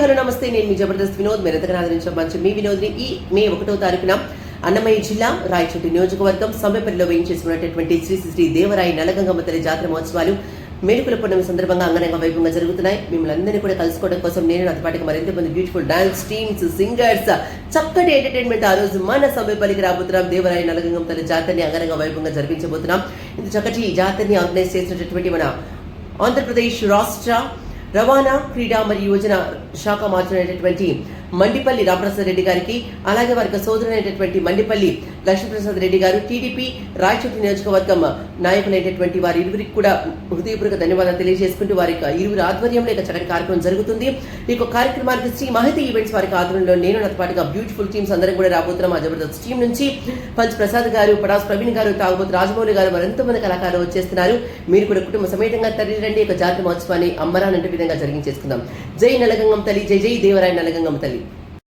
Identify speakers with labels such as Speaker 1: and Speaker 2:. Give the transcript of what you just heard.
Speaker 1: Hello నమస్తే, నేను మీ జబర్దస్త్ వినోద్. మీరు ఎంతగా ఆదరించిన మంచి మీ వినోద్ని ఈ మే 1వ తారీఖున అన్నమయ్య జిల్లా రాయచోటి నియోజకవర్గం సమ్మెపల్లిలో వేయించేసుకున్నటువంటి శ్రీ శ్రీ దేవరాయి నలగంగమ్మ తల్లి జాతర మహోత్సవాలు మేలుకుల పూర్ణమి సందర్భంగా అంగరంగ వైభవంగా జరుగుతున్నాయి. మిమ్మల్ని అందరినీ కూడా కలుసుకోవడం కోసం నేను నాతో పాటుగా మరింత మంది బ్యూటిఫుల్ డాన్స్ టీమ్స్, సింగర్స్, చక్కటి ఎంటర్టైన్మెంట్ ఆ రోజు మన సమ్మెపల్లికి రాబోతున్నాం. దేవరాయి నలగంగమ్మ తల్లి జాతరని అంగరంగ వైభవంగా జరిపించబోతున్నాం. ఇంత చక్కటి జాతరని ఆర్గనైజ్ చేసినటువంటి మన ఆంధ్రప్రదేశ్ రాష్ట్ర రవాణా, క్రీడా మరియు యువజన శాఖ మార్చినటువంటి మండిపల్లి రామప్రసాద్ రెడ్డి గారికి, అలాగే వారికి సోదరులైనటువంటి మండిపల్లి లక్ష్మీప్రసాద్ రెడ్డి గారు, టీడీపీ రాయచోటి నియోజకవర్గం నాయకులైనటువంటి వారి ఇరువురికి కూడా హృదయపూర్వక ధన్యవాదాలు తెలియజేసుకుంటూ వారి ఇరువురు ఆధ్వర్యంలో ఇక చక్కటి కార్యక్రమం జరుగుతుంది. ఈ కార్యక్రమానికి శ్రీ మహతి ఈవెంట్స్ వారికి ఆధ్వర్యంలో నేను నాతో పాటుగా బ్యూటిఫుల్ టీమ్స్ అందరం కూడా రాబోతున్నాం. ఆ జబర్దస్త్ టీం నుంచి పంచ్ ప్రసాద్ గారు, పడాస్ ప్రవీణ్ గారు, తాగుబోతు రాజమౌళి గారు, మరెంతో మంది కళాకారులు వచ్చేస్తున్నారు. మీరు కూడా కుటుంబ సమేతంగా తరలి రండి. ఒక జాతర మహోత్సవాన్ని అమ్మరానంటే విధంగా జరిగించేసుకుందాం. జై నలగంగమ్మ తల్లి, జై జై దేవరాయ నలగంగమ్మ తల్లి.